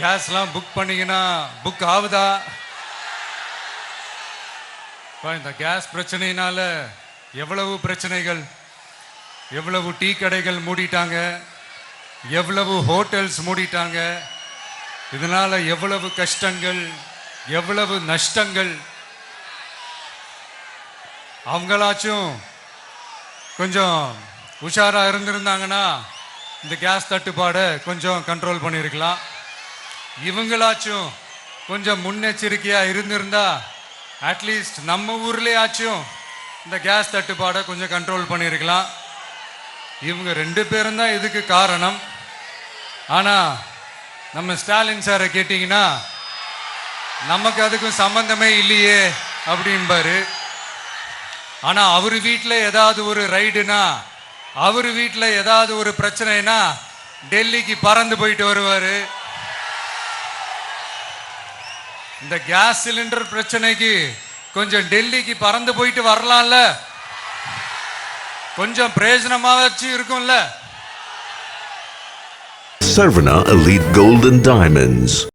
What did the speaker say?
கேஸ்லாம் புக் பண்ணீங்கன்னா புக் ஆகுதா? இந்த கேஸ் பிரச்சனையினால எவ்வளவு பிரச்சனைகள், எவ்வளவு டீ கடைகள் மூடிட்டாங்க, எவ்வளவு ஹோட்டல்ஸ் மூடிட்டாங்க, இதனால எவ்வளவு கஷ்டங்கள், எவ்வளவு நஷ்டங்கள். அவங்களாச்சும் கொஞ்சம் உஷாரா இருந்திருந்தாங்கன்னா இந்த கேஸ் தட்டுப்பாடை கொஞ்சம் கண்ட்ரோல் பண்ணியிருக்கலாம். இவங்களாச்சும் கொஞ்சம் முன்னெச்சரிக்கையா இருந்திருந்தா அட்லீஸ்ட் நம்ம ஊர்லயாச்சும் இந்த கேஸ் தட்டுப்பாடை கொஞ்சம் கண்ட்ரோல் பண்ணியிருக்கலாம். இவங்க 2 பேரும் தான் இதுக்கு காரணம். ஆனா நம்ம ஸ்டாலின் சாரை கேட்டீங்கன்னா நமக்கு அதுக்கும் சம்பந்தமே இல்லையே அப்படின்பாரு. ஆனா அவர் வீட்டில் ஏதாவது ஒரு ரைடுனா, அவர் வீட்டில் ஏதாவது ஒரு பிரச்சனைனா டெல்லிக்கு பறந்து போயிட்டு வருவாரு. இந்த கேஸ் சிலிண்டர் பிரச்சனைக்கு கொஞ்சம் டெல்லிக்கு பறந்து போயிட்டு வரலாம்ல, கொஞ்சம் பிரயோஜனமாச்சு இருக்கும்ல. Sarvana Elite Gold and Diamonds.